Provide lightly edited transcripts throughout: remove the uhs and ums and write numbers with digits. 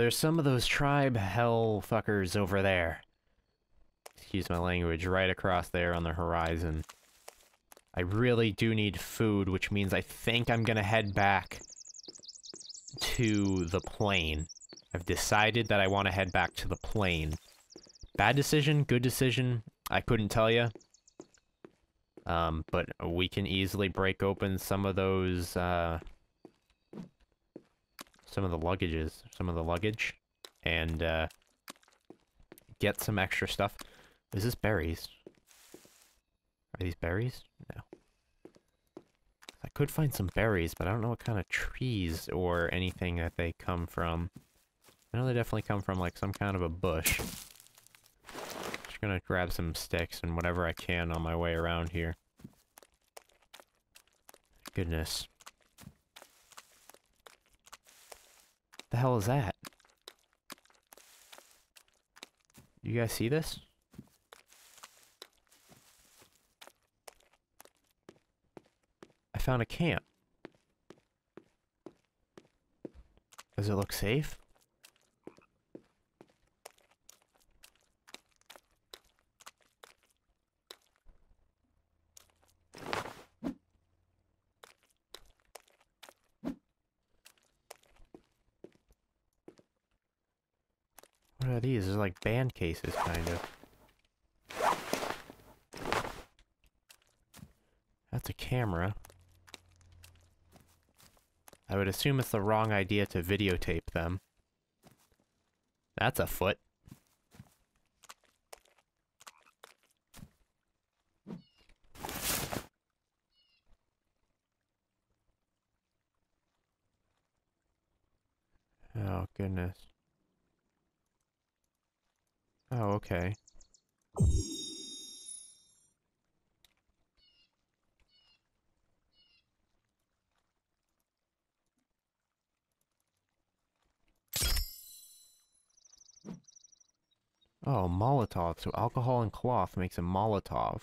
there's some of those tribe hell fuckers over there. Excuse my language, right across there on the horizon. I really do need food, which means I think I'm gonna head back to the plane. I've decided that I want to head back to the plane. Bad decision, good decision, I couldn't tell you. But we can easily break open some of those, some of the luggage, and, get some extra stuff. Is this berries? Are these berries? No. I could find some berries, but I don't know what kind of trees or anything that they come from. I know they definitely come from, like, some kind of a bush. Just gonna grab some sticks and whatever I can on my way around here. Goodness. The hell is that? You guys see this? I found a camp. Does it look safe? What are these? They're like band cases, kind of. That's a camera. I would assume it's the wrong idea to videotape them. That's a foot. Oh, goodness. Oh, okay. Oh, Molotov. So alcohol and cloth makes a Molotov.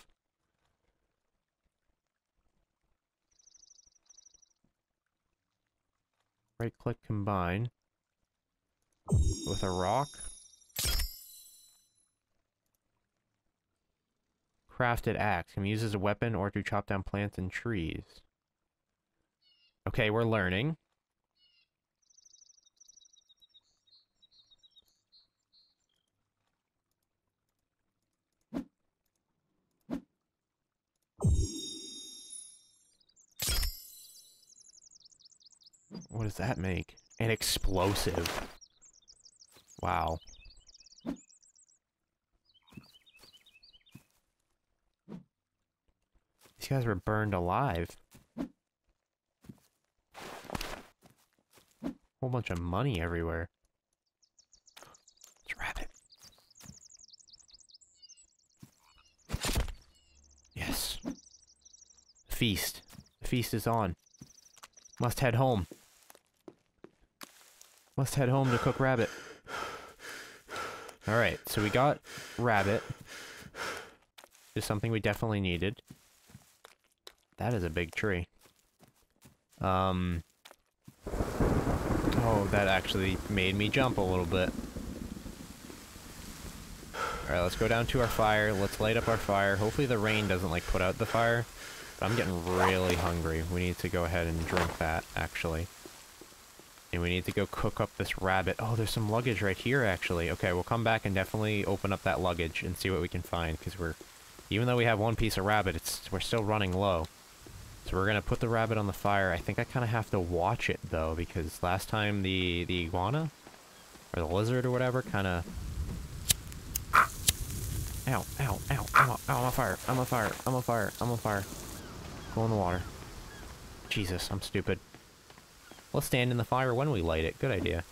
Right-click combine. With a rock. Crafted axe. Can be used as a weapon or to chop down plants and trees. Okay, we're learning. What does that make? An explosive. Wow. These guys were burned alive. Whole bunch of money everywhere. It's a rabbit. Yes. Feast. The feast is on. Must head home. Must head home to cook rabbit. Alright, so we got rabbit. Just something we definitely needed. That is a big tree. Oh, that actually made me jump a little bit. Alright, let's go down to our fire. Let's light up our fire. Hopefully the rain doesn't, like, put out the fire. But I'm getting really hungry. We need to go ahead and drink that, actually. And we need to go cook up this rabbit. Oh, there's some luggage right here, actually. Okay, we'll come back and definitely open up that luggage and see what we can find. Because even though we have one piece of rabbit, we're still running low. So we're gonna put the rabbit on the fire. I think I kind of have to watch it, though. Because last time the iguana? Or the lizard or whatever kind of... Ow, ow, ow, ow, ow, I'm on fire, I'm on fire, I'm on fire, I'm on fire. Go in the water. Jesus, I'm stupid. Let's stand in the fire when we light it. Good idea.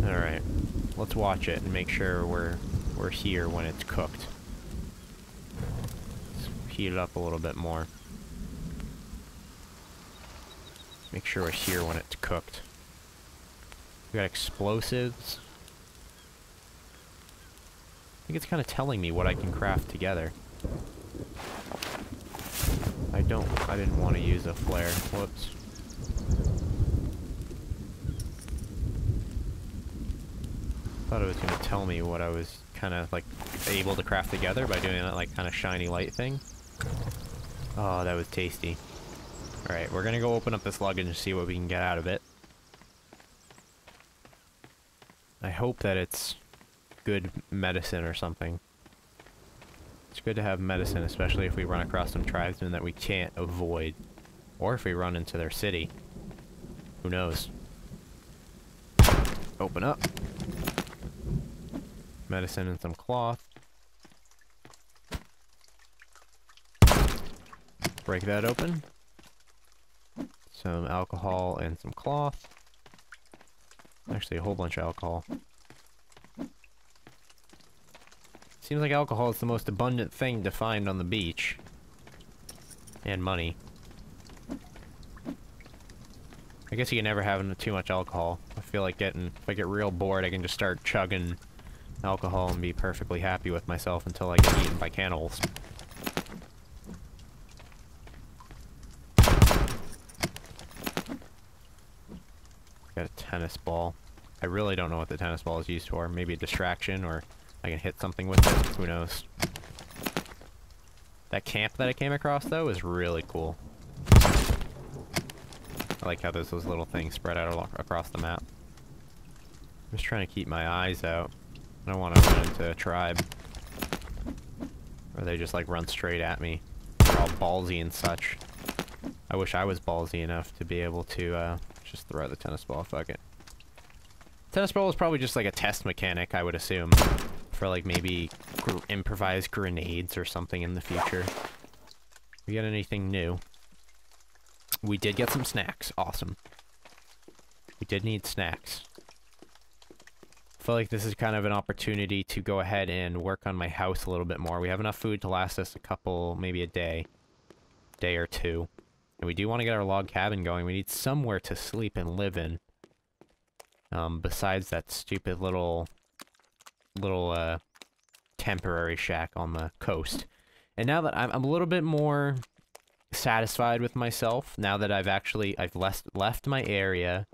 Alright. Let's watch it and make sure we're here when it's cooked. Let's heat it up a little bit more. Make sure we're here when it's cooked. We got explosives. I think it's kind of telling me what I can craft together. I didn't want to use a flare. Whoops. Thought it was going to tell me what I was kind of like able to craft together by doing that like kind of shiny light thing. Oh, that was tasty. Alright, we're going to go open up this luggage and see what we can get out of it. I hope that it's good medicine or something. It's good to have medicine, especially if we run across some tribesmen that we can't avoid. Or if we run into their city. Who knows? Open up. Medicine and some cloth. Break that open. Some alcohol and some cloth. Actually, a whole bunch of alcohol. Seems like alcohol is the most abundant thing to find on the beach. And money. I guess you can never have too much alcohol. I feel like if I get real bored, I can just start chugging alcohol and be perfectly happy with myself until I get eaten by cannibals. Got a tennis ball. I really don't know what the tennis ball is used for. Maybe a distraction, or I can hit something with it. Who knows? That camp that I came across, though, is really cool. I like how there's those little things spread out across the map. I'm just trying to keep my eyes out. I don't want to run into a tribe. Or they just, like, run straight at me. They're all ballsy and such. I wish I was ballsy enough to be able to, just throw the tennis ball. Fuck it. Tennis ball is probably just like a test mechanic, I would assume. For like maybe improvised grenades or something in the future. We got anything new? We did get some snacks. Awesome. We did need snacks. I feel like this is kind of an opportunity to go ahead and work on my house a little bit more. We have enough food to last us a couple, maybe a day or two. And we do want to get our log cabin going. We need somewhere to sleep and live in. Besides that stupid little temporary shack on the coast. And now that I'm a little bit more satisfied with myself, now that I've left my area,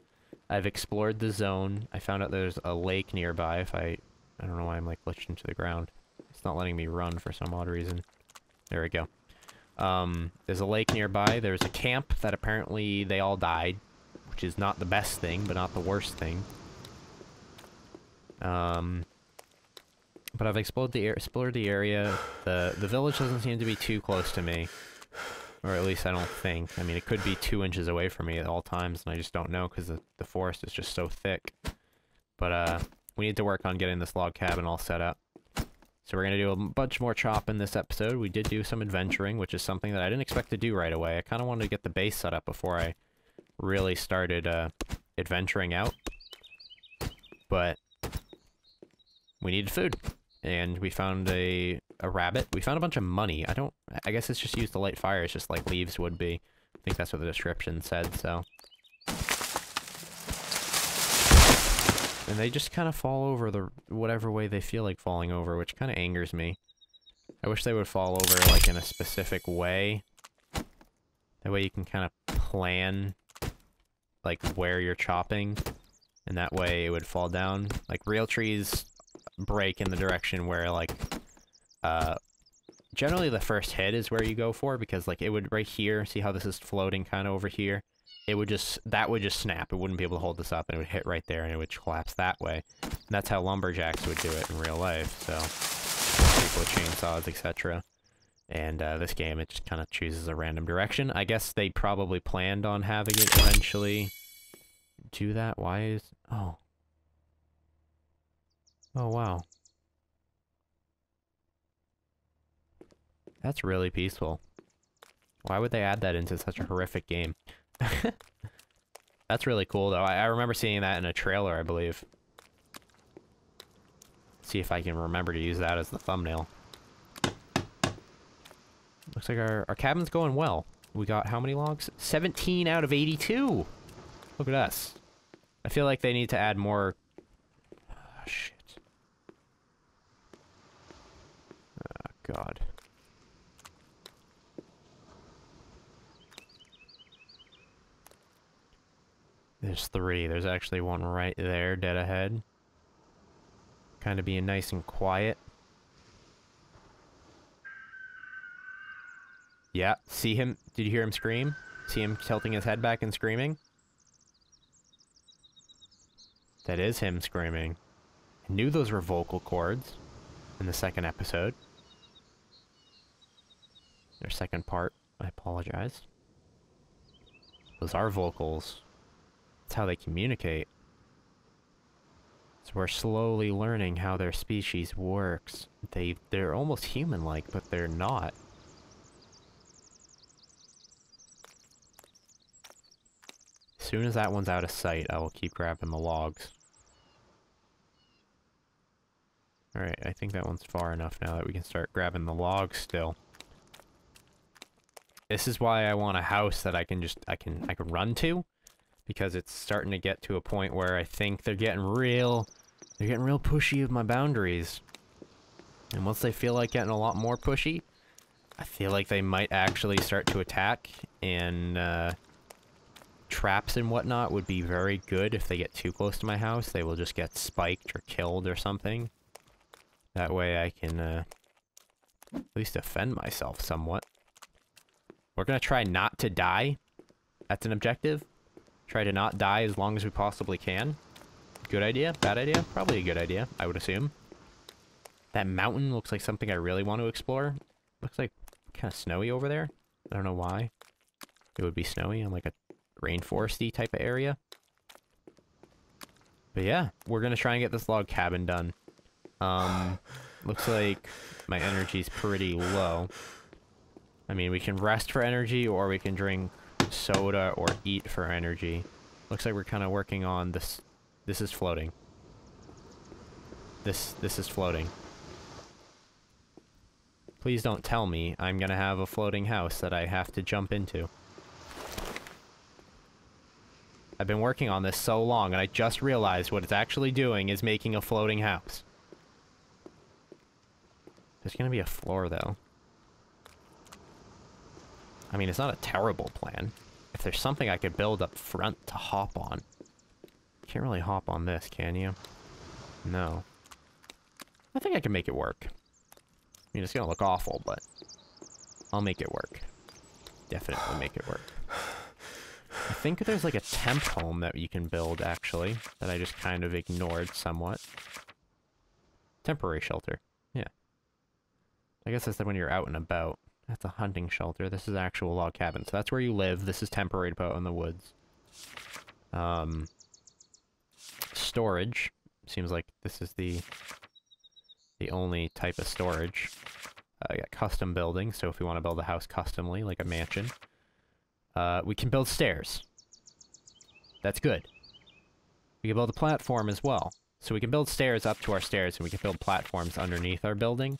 I've explored the zone. I found out there's a lake nearby. I don't know why I'm like glitched into the ground. It's not letting me run for some odd reason. There we go. There's a lake nearby. There's a camp that apparently they all died, which is not the best thing, but not the worst thing. But I've explored the area. The village doesn't seem to be too close to me, or at least I don't think. I mean, it could be 2 inches away from me at all times, and I just don't know because the forest is just so thick. But we need to work on getting this log cabin all set up. So we're going to do a bunch more chopping this episode. We did do some adventuring, which is something that I didn't expect to do right away. I kind of wanted to get the base set up before I really started adventuring out. But we needed food. And we found a rabbit. We found a bunch of money. I guess it's just used to light fires, just like leaves would be. I think that's what the description said, so. And they just kind of fall over whatever way they feel like falling over, which kind of angers me. I wish they would fall over, like, in a specific way. That way you can kind of plan, like, where you're chopping. And that way it would fall down. Like, real trees break in the direction where, like, generally the first hit is where you go for, because, like, it would right here, see how this is floating kind of over here? That would just snap. It wouldn't be able to hold this up, and it would hit right there, and it would collapse that way. And that's how lumberjacks would do it in real life, so people with chainsaws, etc. And this game, it just kind of chooses a random direction. I guess they probably planned on having it eventually do that. Why is... Oh. Oh, wow. That's really peaceful. Why would they add that into such a horrific game? That's really cool, though. I remember seeing that in a trailer, I believe. See if I can remember to use that as the thumbnail. Looks like our cabin's going well. We got how many logs? 17 out of 82! Look at us. I feel like they need to add more... Oh, shit. Oh, God. There's 3. There's actually one right there, dead ahead. Kind of being nice and quiet. Yeah, see him? Did you hear him scream? See him tilting his head back and screaming? That is him screaming. I knew those were vocal cords in the second episode. Their second part. I apologize. Those are vocals. That's how they communicate. So we're slowly learning how their species works. They're almost human-like, but they're not. As soon as that one's out of sight, I will keep grabbing the logs. Alright, I think that one's far enough now that we can start grabbing the logs still. This is why I want a house that I can run to, because it's starting to get to a point where I think they're getting real pushy with my boundaries. And once they feel like getting a lot more pushy, I feel like they might actually start to attack, and traps and whatnot would be very good. If they get too close to my house, they will just get spiked or killed or something. That way I can at least defend myself somewhat. We're gonna try not to die. That's an objective. Try to not die as long as we possibly can. Good idea? Bad idea? Probably a good idea, I would assume. That mountain looks like something I really want to explore. Looks like kind of snowy over there. I don't know why. It would be snowy on like a rainforesty type of area. But yeah, we're gonna try and get this log cabin done. Looks like my energy's pretty low. I mean, we can rest for energy, or we can drink soda or eat for energy. Looks like we're kind of working on this. This is floating. This is floating. Please don't tell me I'm gonna have a floating house that I have to jump into. I've been working on this so long, and I just realized what it's actually doing is making a floating house. There's gonna be a floor, though. I mean, it's not a terrible plan. If there's something I could build up front to hop on. Can't really hop on this, can you? No. I think I can make it work. I mean, it's gonna look awful, but I'll make it work. Definitely make it work. I think there's like a temp home that you can build, actually, that I just kind of ignored somewhat. Temporary shelter. Yeah. I guess that's when you're out and about. That's a hunting shelter. This is actual log cabin. So that's where you live. This is temporary out in the woods. Storage. Seems like this is the only type of storage. I got custom building, so if we want to build a house customly, like a mansion. We can build stairs. That's good. We can build a platform as well. So we can build stairs up to our stairs, and we can build platforms underneath our building.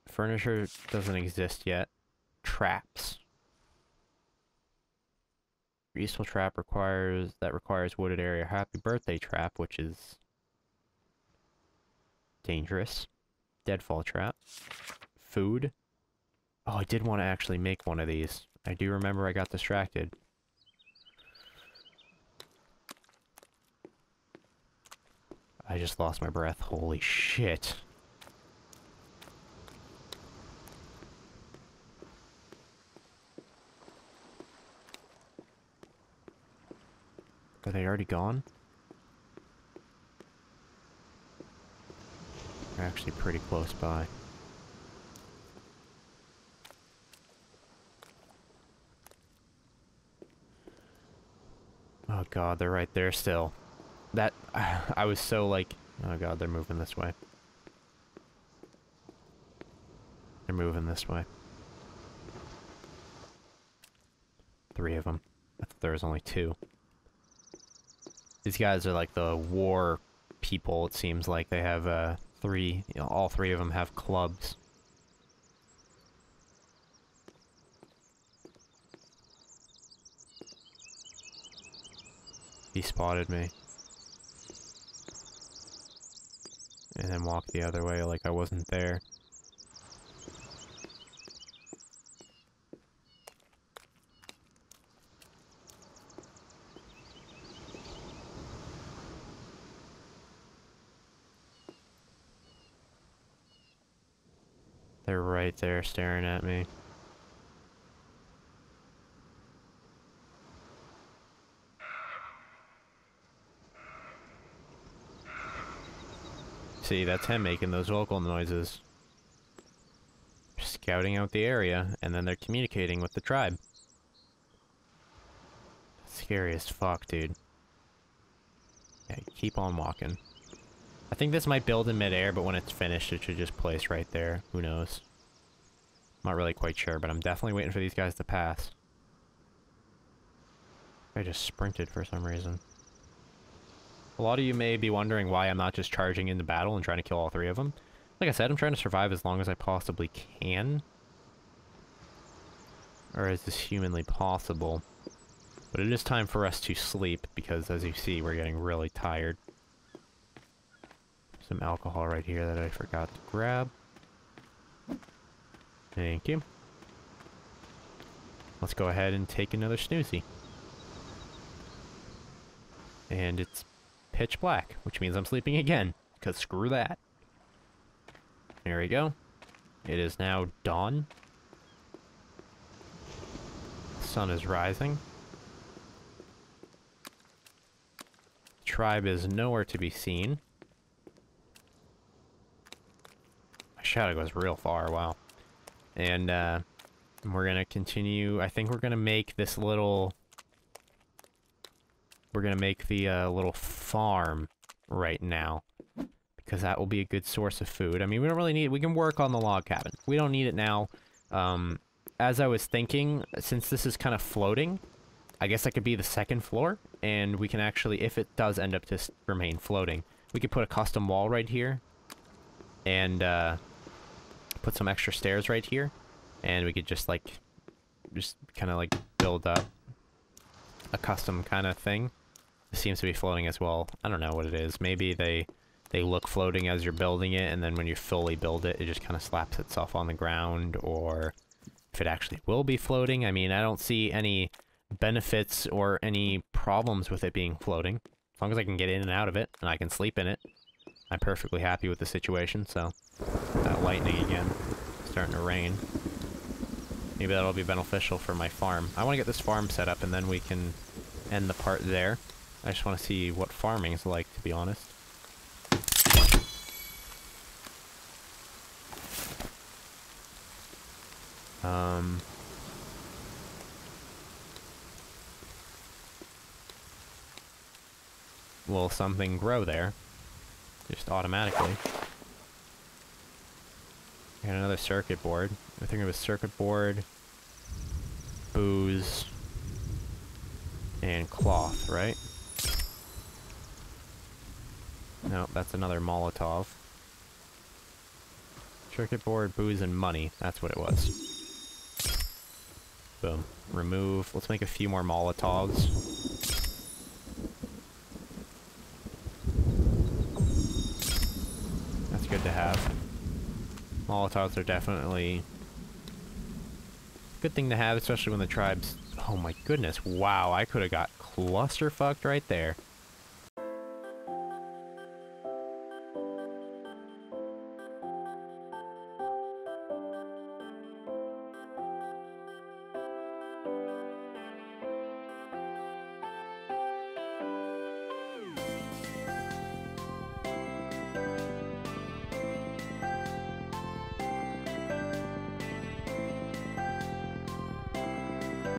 Furniture doesn't exist yet. Traps. Useful trap requires wooded area. Happy birthday trap, which is dangerous. Deadfall trap. Food. Oh, I did want to actually make one of these. I do remember I got distracted. I just lost my breath. Holy shit. Are they already gone? They're actually pretty close by. Oh god, they're right there still. That... I was so like... Oh god, they're moving this way. They're moving this way. 3 of them. I thought there was only 2. These guys are like the war people, it seems like. They have, 3... You know, all 3 of them have clubs. He spotted me. And then walked the other way like I wasn't there. They're right there staring at me. See, that's him making those vocal noises. Scouting out the area, and then they're communicating with the tribe. Scary as fuck, dude. Yeah, keep on walking. I think this might build in midair, but when it's finished, it should just place right there. Who knows? I'm not really quite sure, but I'm definitely waiting for these guys to pass. I just sprinted for some reason. A lot of you may be wondering why I'm not just charging into battle and trying to kill all three of them. Like I said, I'm trying to survive as long as I possibly can. Or as is humanly possible. But it is time for us to sleep, because as you see, we're getting really tired. Some alcohol right here that I forgot to grab. Thank you. Let's go ahead and take another snoozy. And it's pitch black, which means I'm sleeping again, because screw that. There we go. It is now dawn. The sun is rising. Tribe is nowhere to be seen. My shadow goes real far, wow. And we're gonna continue. I think we're gonna make this little... We're gonna make the little farm right now, because that will be a good source of food. I mean, we don't really need it. We can work on the log cabin. We don't need it now. As I was thinking, since this is kind of floating, I guess that could be the second floor, and we can actually, if it does end up to remain floating, we could put a custom wall right here, and put some extra stairs right here, and we could just kind of like build up a custom kind of thing. It seems to be floating as well. I don't know what it is. Maybe they look floating as you're building it, and then when you fully build it, it just kind of slaps itself on the ground, or if it actually will be floating. I mean, I don't see any benefits or any problems with it being floating. As long as I can get in and out of it, and I can sleep in it, I'm perfectly happy with the situation, so... lightning again. Starting to rain. Maybe that'll be beneficial for my farm. I want to get this farm set up, and then we can end the part there. I just want to see what farming is like, to be honest. Will something grow there? Just automatically. I got another circuit board. I think it was circuit board, booze, and cloth, right? No, that's another Molotov. Circuit board, booze, and money. That's what it was. Boom. Remove. Let's make a few more Molotovs. That's good to have. Molotovs are definitely a good thing to have, especially when the tribes... Oh my goodness, wow, I could have got clusterfucked right there.